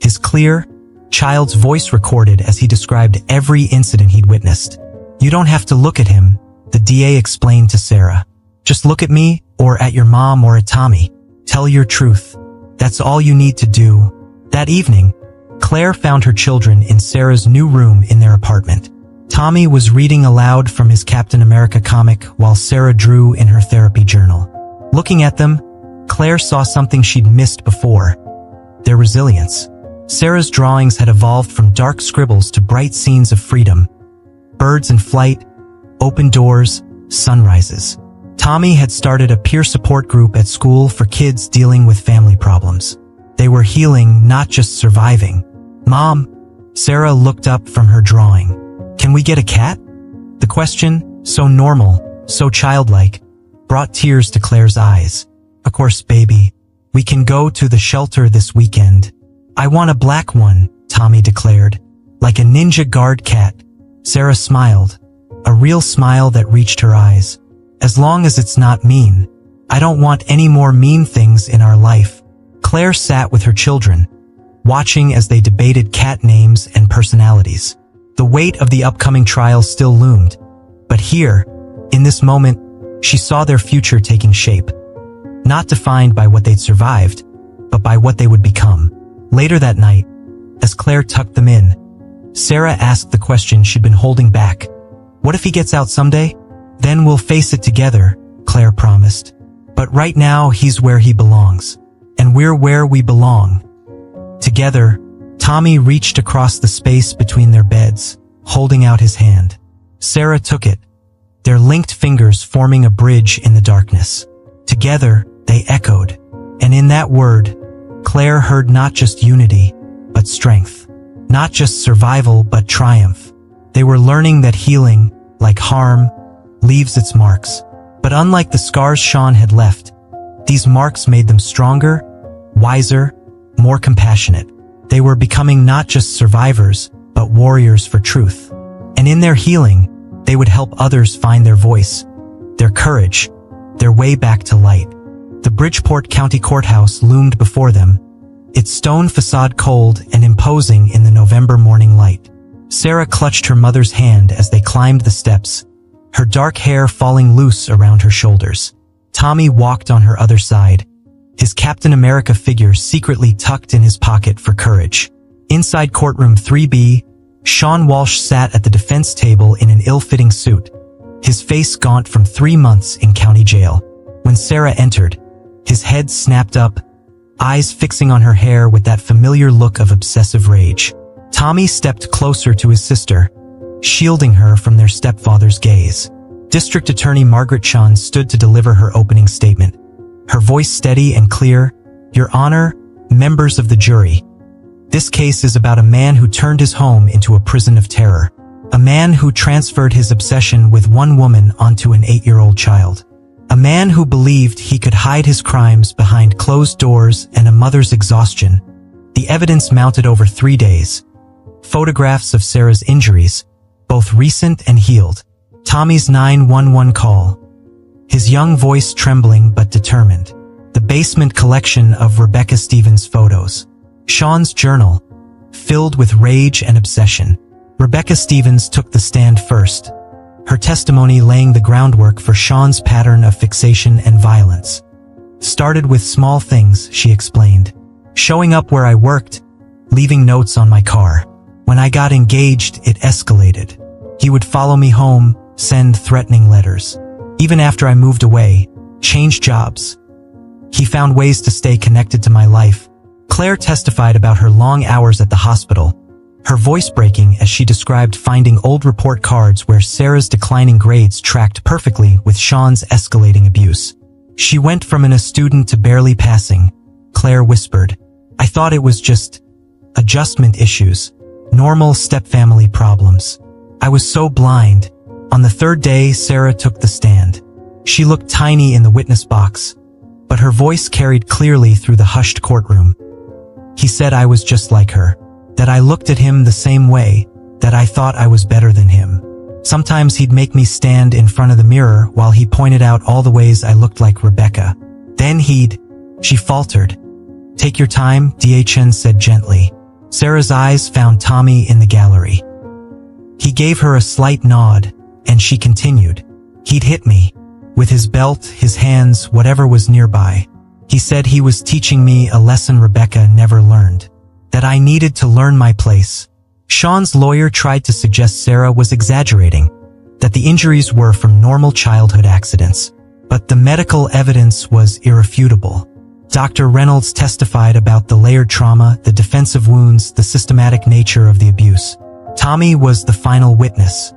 [SPEAKER 1] his clear, child's voice recorded as he described every incident he'd witnessed. "You don't have to look at him," the DA explained to Sarah. "Just look at me, or at your mom, or at Tommy. Tell your truth. That's all you need to do." That evening, Claire found her children in Sarah's new room in their apartment. Tommy was reading aloud from his Captain America comic while Sarah drew in her therapy journal. Looking at them, Claire saw something she'd missed before: their resilience. Sarah's drawings had evolved from dark scribbles to bright scenes of freedom. Birds in flight, open doors, sunrises. Tommy had started a peer support group at school for kids dealing with family problems. They were healing, not just surviving. "Mom," Sarah looked up from her drawing. "Can we get a cat?" The question, so normal, so childlike, brought tears to Claire's eyes. "Of course, baby. We can go to the shelter this weekend." "I want a black one," Tommy declared. "Like a ninja guard cat." Sarah smiled, a real smile that reached her eyes. "As long as it's not mean. I don't want any more mean things in our life." Claire sat with her children, watching as they debated cat names and personalities. The weight of the upcoming trial still loomed, but here, in this moment, she saw their future taking shape. Not defined by what they'd survived, but by what they would become. Later that night, as Claire tucked them in, Sarah asked the question she'd been holding back. What if he gets out someday? Then we'll face it together, Claire promised. But right now he's where he belongs. And we're where we belong. Together, Tommy reached across the space between their beds, holding out his hand. Sarah took it, their linked fingers forming a bridge in the darkness. Together, they echoed. And in that word, Claire heard not just unity, but strength. Not just survival, but triumph. They were learning that healing, like harm, leaves its marks. But unlike the scars Sean had left, these marks made them stronger, wiser, more compassionate. They were becoming not just survivors, but warriors for truth. And in their healing, they would help others find their voice, their courage, their way back to light. The Bridgeport County Courthouse loomed before them, its stone facade cold and imposing in the November morning light. Sarah clutched her mother's hand as they climbed the steps, her dark hair falling loose around her shoulders. Tommy walked on her other side, his Captain America figure secretly tucked in his pocket for courage. Inside courtroom 3B, Sean Walsh sat at the defense table in an ill-fitting suit, his face gaunt from 3 months in county jail. When Sarah entered, his head snapped up, eyes fixing on her hair with that familiar look of obsessive rage. Tommy stepped closer to his sister, shielding her from their stepfather's gaze. District Attorney Margaret Sean stood to deliver her opening statement, her voice steady and clear. Your Honor, members of the jury. This case is about a man who turned his home into a prison of terror. A man who transferred his obsession with one woman onto an 8-year-old child. A man who believed he could hide his crimes behind closed doors and a mother's exhaustion. The evidence mounted over 3 days. Photographs of Sarah's injuries, both recent and healed. Tommy's 911 call. His young voice trembling but determined. The basement collection of Rebecca Stevens' photos. Sean's journal, filled with rage and obsession. Rebecca Stevens took the stand first, her testimony laying the groundwork for Sean's pattern of fixation and violence. Started with small things, she explained. Showing up where I worked, leaving notes on my car. When I got engaged, it escalated. He would follow me home, send threatening letters. Even after I moved away, changed jobs. He found ways to stay connected to my life. Claire testified about her long hours at the hospital, her voice breaking as she described finding old report cards where Sarah's declining grades tracked perfectly with Sean's escalating abuse. She went from an A student to barely passing, Claire whispered. I thought it was just adjustment issues, normal stepfamily problems. I was so blind. On the 3rd day, Sarah took the stand. She looked tiny in the witness box, but her voice carried clearly through the hushed courtroom. He said I was just like her, that I looked at him the same way, that I thought I was better than him. Sometimes he'd make me stand in front of the mirror while he pointed out all the ways I looked like Rebecca. Then she faltered. Take your time, DHN said gently. Sarah's eyes found Tommy in the gallery. He gave her a slight nod, and she continued. He'd hit me. With his belt, his hands, whatever was nearby. He said he was teaching me a lesson Rebecca never learned. That I needed to learn my place. Sean's lawyer tried to suggest Sarah was exaggerating. That the injuries were from normal childhood accidents. But the medical evidence was irrefutable. Dr. Reynolds testified about the layered trauma, the defensive wounds, the systematic nature of the abuse. Tommy was the final witness.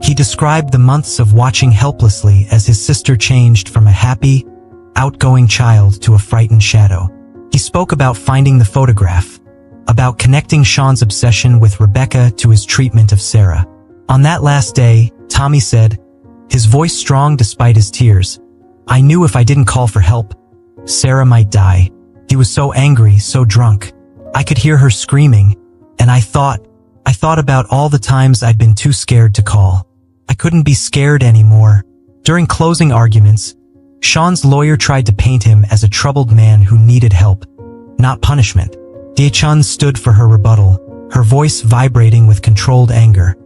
[SPEAKER 1] He described the months of watching helplessly as his sister changed from a happy, outgoing child to a frightened shadow. He spoke about finding the photograph, about connecting Sean's obsession with Rebecca to his treatment of Sarah. On that last day, Tommy said, his voice strong despite his tears, I knew if I didn't call for help, Sarah might die. He was so angry, so drunk. I could hear her screaming, and I thought about all the times I'd been too scared to call. I couldn't be scared anymore. During closing arguments, Sean's lawyer tried to paint him as a troubled man who needed help, not punishment. Dae-chun stood for her rebuttal, her voice vibrating with controlled anger.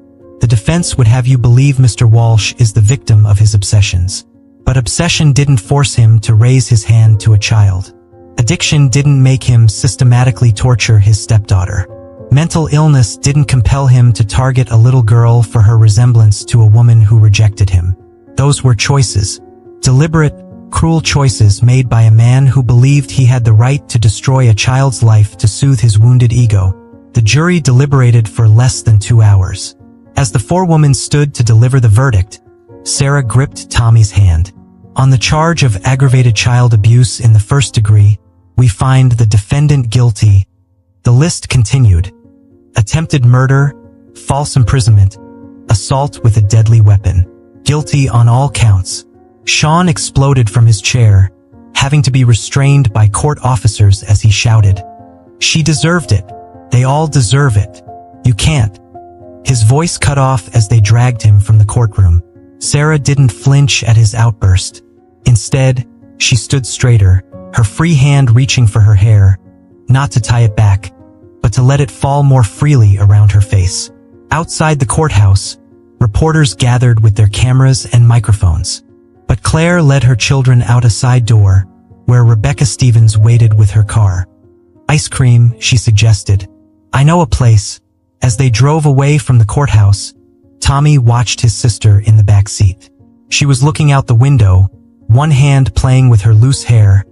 [SPEAKER 1] The defense would have you believe Mr. Walsh is the victim of his obsessions. But obsession didn't force him to raise his hand to a child. Addiction didn't make him systematically torture his stepdaughter. Mental illness didn't compel him to target a little girl for her resemblance to a woman who rejected him. Those were choices. Deliberate, cruel choices made by a man who believed he had the right to destroy a child's life to soothe his wounded ego. The jury deliberated for less than 2 hours. As the forewoman stood to deliver the verdict, Sarah gripped Tommy's hand. On the charge of aggravated child abuse in the first degree, we find the defendant guilty. The list continued. Attempted murder, false imprisonment, assault with a deadly weapon. Guilty on all counts. Sean exploded from his chair, having to be restrained by court officers as he shouted, "She deserved it. They all deserve it. You can't." His voice cut off as they dragged him from the courtroom. Sarah didn't flinch at his outburst. Instead, she stood straighter, her free hand reaching for her hair, not to tie it back, but to let it fall more freely around her face. Outside the courthouse, reporters gathered with their cameras and microphones. But Claire led her children out a side door, where Rebecca Stevens waited with her car. "Ice cream," she suggested. "I know a place." As they drove away from the courthouse, Tommy watched his sister in the back seat. She was looking out the window, one hand playing with her loose hair,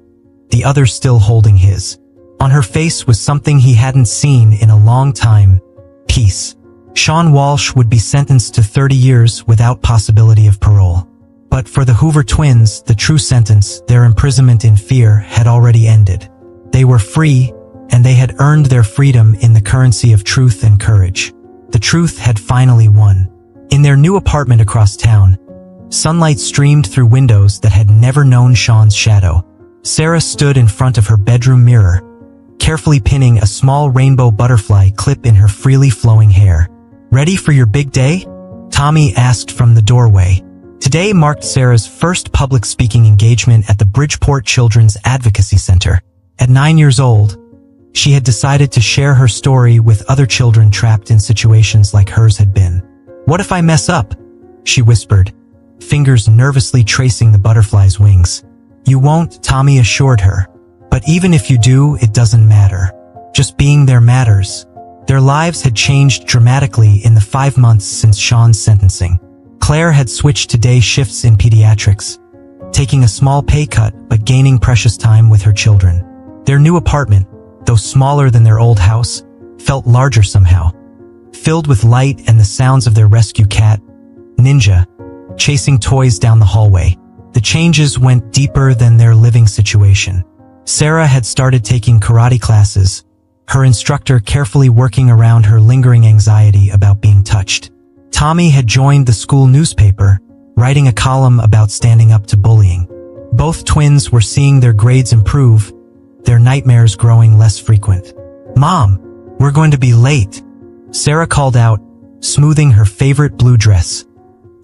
[SPEAKER 1] the other still holding his. On her face was something he hadn't seen in a long time: peace. Sean Walsh would be sentenced to 30 years without possibility of parole. But for the Hoover twins, the true sentence, their imprisonment in fear, had already ended. They were free, and they had earned their freedom in the currency of truth and courage. The truth had finally won. In their new apartment across town, sunlight streamed through windows that had never known Sean's shadow. Sarah stood in front of her bedroom mirror, carefully pinning a small rainbow butterfly clip in her freely flowing hair. "Ready for your big day?" Tommy asked from the doorway. Today marked Sarah's first public speaking engagement at the Bridgeport Children's Advocacy Center. At 9 years old, she had decided to share her story with other children trapped in situations like hers had been. "What if I mess up?" she whispered, fingers nervously tracing the butterfly's wings. "You won't," Tommy assured her. "But even if you do, it doesn't matter. Just being there matters." Their lives had changed dramatically in the 5 months since Sean's sentencing. Claire had switched to day shifts in pediatrics, taking a small pay cut but gaining precious time with her children. Their new apartment, though smaller than their old house, felt larger somehow, filled with light and the sounds of their rescue cat, Ninja, chasing toys down the hallway. The changes went deeper than their living situation. Sarah had started taking karate classes, her instructor carefully working around her lingering anxiety about being touched. Tommy had joined the school newspaper, writing a column about standing up to bullying. Both twins were seeing their grades improve, their nightmares growing less frequent. "Mom, we're going to be late," Sarah called out, smoothing her favorite blue dress,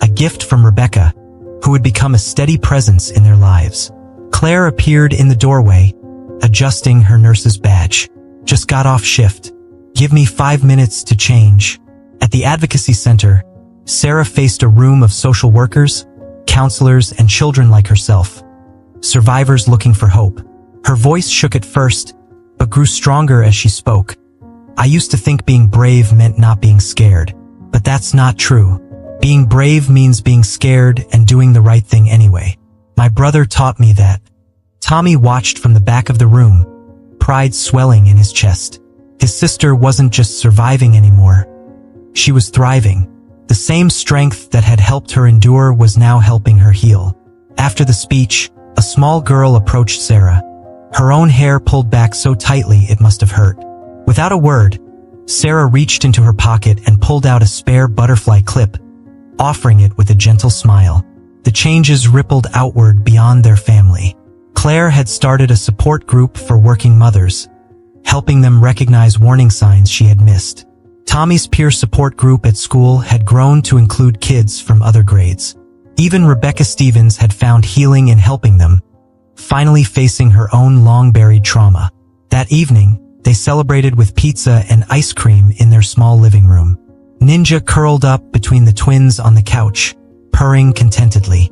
[SPEAKER 1] a gift from Rebecca, who would become a steady presence in their lives. Claire appeared in the doorway, adjusting her nurse's badge. "Just got off shift. Give me 5 minutes to change." At the advocacy center, Sarah faced a room of social workers, counselors, and children like herself, survivors looking for hope. Her voice shook at first, but grew stronger as she spoke. "I used to think being brave meant not being scared, but that's not true. Being brave means being scared and doing the right thing anyway. My brother taught me that." Tommy watched from the back of the room, pride swelling in his chest. His sister wasn't just surviving anymore. She was thriving. The same strength that had helped her endure was now helping her heal. After the speech, a small girl approached Sarah, her own hair pulled back so tightly it must have hurt. Without a word, Sarah reached into her pocket and pulled out a spare butterfly clip, offering it with a gentle smile. The changes rippled outward beyond their family. Claire had started a support group for working mothers, helping them recognize warning signs she had missed. Tommy's peer support group at school had grown to include kids from other grades. Even Rebecca Stevens had found healing in helping them, finally facing her own long-buried trauma. That evening, they celebrated with pizza and ice cream in their small living room. Ninja curled up between the twins on the couch, purring contentedly.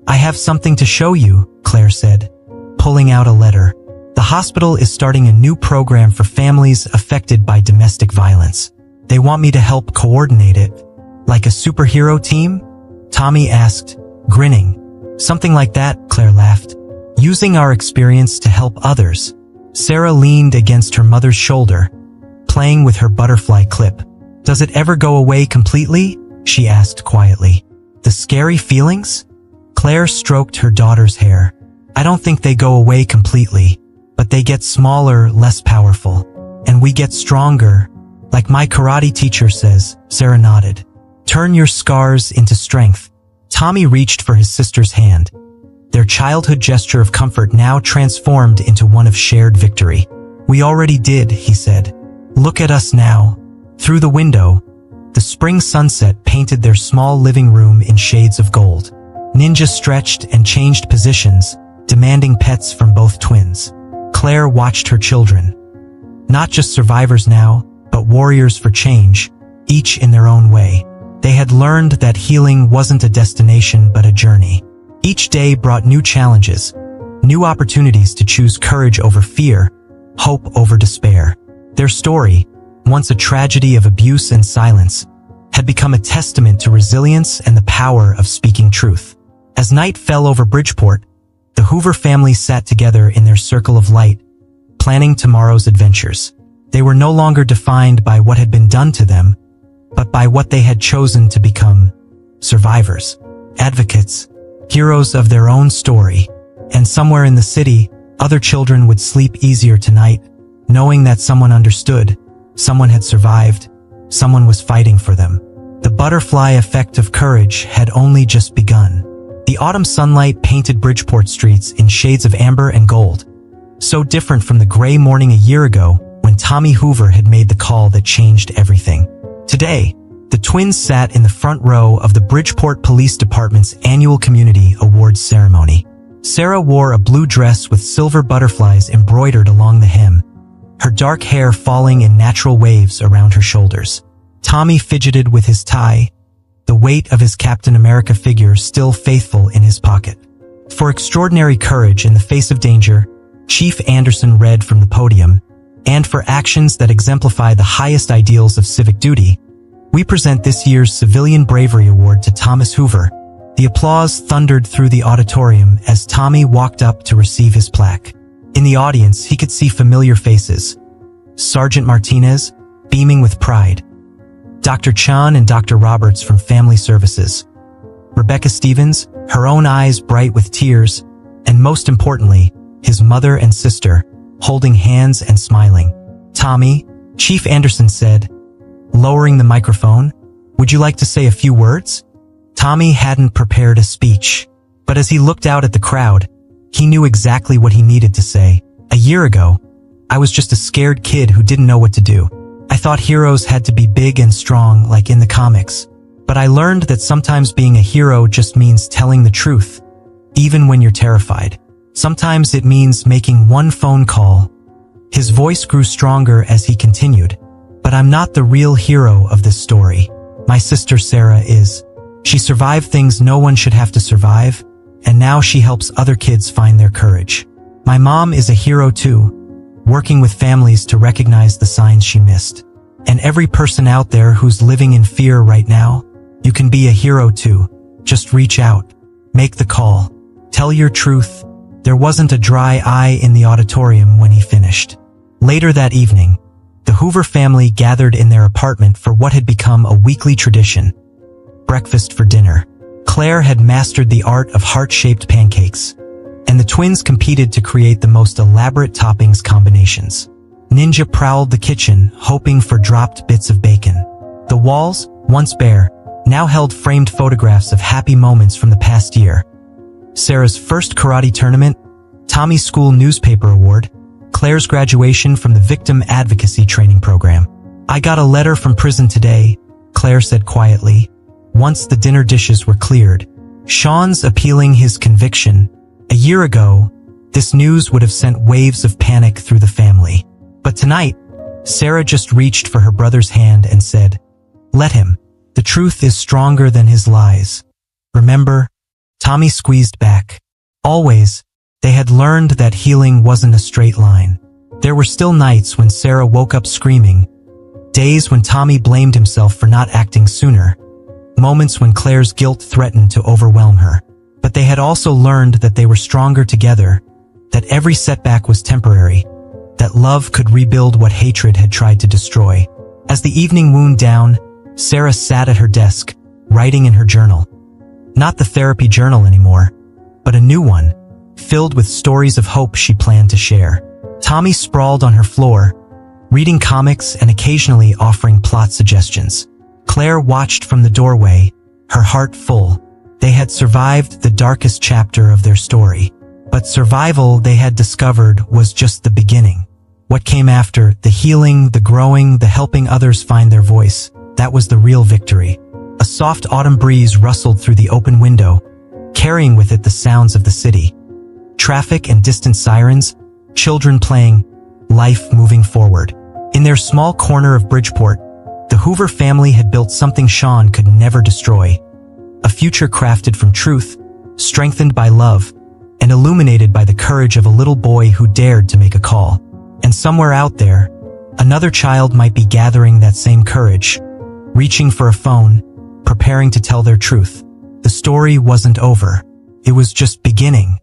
[SPEAKER 1] "I have something to show you," Claire said, pulling out a letter. The hospital is starting a new program for families affected by domestic violence. They want me to help coordinate it. Like a superhero team? Tommy asked, grinning. Something like that, Claire laughed. Using our experience to help others. Sarah leaned against her mother's shoulder, playing with her butterfly clip. Does it ever go away completely? She asked quietly. The scary feelings? Claire stroked her daughter's hair. I don't think they go away completely, but they get smaller, less powerful. And we get stronger. Like my karate teacher says, Sarah nodded. Turn your scars into strength. Tommy reached for his sister's hand. Their childhood gesture of comfort now transformed into one of shared victory. We already did, he said. Look at us now. Through the window, the spring sunset painted their small living room in shades of gold. Ninja stretched and changed positions, demanding pets from both twins. Claire watched her children. Not just survivors now, but warriors for change, each in their own way. They had learned that healing wasn't a destination but a journey. Each day brought new challenges, new opportunities to choose courage over fear, hope over despair. Their story, once a tragedy of abuse and silence, had become a testament to resilience and the power of speaking truth. As night fell over Bridgeport, the Hoover family sat together in their circle of light, planning tomorrow's adventures. They were no longer defined by what had been done to them, but by what they had chosen to become: survivors, advocates, heroes of their own story. And somewhere in the city, other children would sleep easier tonight, knowing that someone understood, someone had survived, someone was fighting for them. The butterfly effect of courage had only just begun. The autumn sunlight painted Bridgeport streets in shades of amber and gold, so different from the gray morning a year ago when Tommy Hoover had made the call that changed everything. Today, the twins sat in the front row of the Bridgeport Police Department's annual Community Awards ceremony. Sarah wore a blue dress with silver butterflies embroidered along the hem, her dark hair falling in natural waves around her shoulders. Tommy fidgeted with his tie, the weight of his Captain America figure still faithful in his pocket. For extraordinary courage in the face of danger, Chief Anderson read from the podium, and for actions that exemplify the highest ideals of civic duty, we present this year's Civilian Bravery Award to Thomas Hoover. The applause thundered through the auditorium as Tommy walked up to receive his plaque. In the audience, he could see familiar faces. Sergeant Martinez, beaming with pride. Dr. Chan and Dr. Roberts from Family Services. Rebecca Stevens, her own eyes bright with tears, and most importantly, his mother and sister, holding hands and smiling. Tommy, Chief Anderson said, lowering the microphone, would you like to say a few words? Tommy hadn't prepared a speech, but as he looked out at the crowd, he knew exactly what he needed to say. A year ago, I was just a scared kid who didn't know what to do. I thought heroes had to be big and strong like in the comics, but I learned that sometimes being a hero just means telling the truth, even when you're terrified. Sometimes it means making one phone call. His voice grew stronger as he continued. But I'm not the real hero of this story. My sister Sarah is. She survived things no one should have to survive, and now she helps other kids find their courage. My mom is a hero too, working with families to recognize the signs she missed. And every person out there who's living in fear right now, you can be a hero too. Just reach out. Make the call. Tell your truth. There wasn't a dry eye in the auditorium when he finished. Later that evening, the Hoover family gathered in their apartment for what had become a weekly tradition: breakfast for dinner. Claire had mastered the art of heart-shaped pancakes, and the twins competed to create the most elaborate toppings combinations. Ninja prowled the kitchen, hoping for dropped bits of bacon. The walls, once bare, now held framed photographs of happy moments from the past year. Sarah's first karate tournament, Tommy's school newspaper award, Claire's graduation from the victim advocacy training program. I got a letter from prison today, Claire said quietly, once the dinner dishes were cleared. Sean's appealing his conviction. A year ago, this news would have sent waves of panic through the family. But tonight, Sarah just reached for her brother's hand and said, "Let him. The truth is stronger than his lies. Remember?" Tommy squeezed back. "Always. They had learned that healing wasn't a straight line. There were still nights when Sarah woke up screaming, days when Tommy blamed himself for not acting sooner, moments when Claire's guilt threatened to overwhelm her. But they had also learned that they were stronger together, that every setback was temporary, that love could rebuild what hatred had tried to destroy. As the evening wound down, Sarah sat at her desk, writing in her journal. Not the therapy journal anymore, but a new one, filled with stories of hope she planned to share. Tommy sprawled on her floor, reading comics and occasionally offering plot suggestions. Claire watched from the doorway, her heart full. They had survived the darkest chapter of their story. But survival, they had discovered, was just the beginning. What came after, the healing, the growing, the helping others find their voice, that was the real victory. A soft autumn breeze rustled through the open window, carrying with it the sounds of the city. Traffic and distant sirens, children playing, life moving forward. In their small corner of Bridgeport, the Hoover family had built something Sean could never destroy. A future crafted from truth, strengthened by love, and illuminated by the courage of a little boy who dared to make a call. And somewhere out there, another child might be gathering that same courage, reaching for a phone, preparing to tell their truth. The story wasn't over. It was just beginning.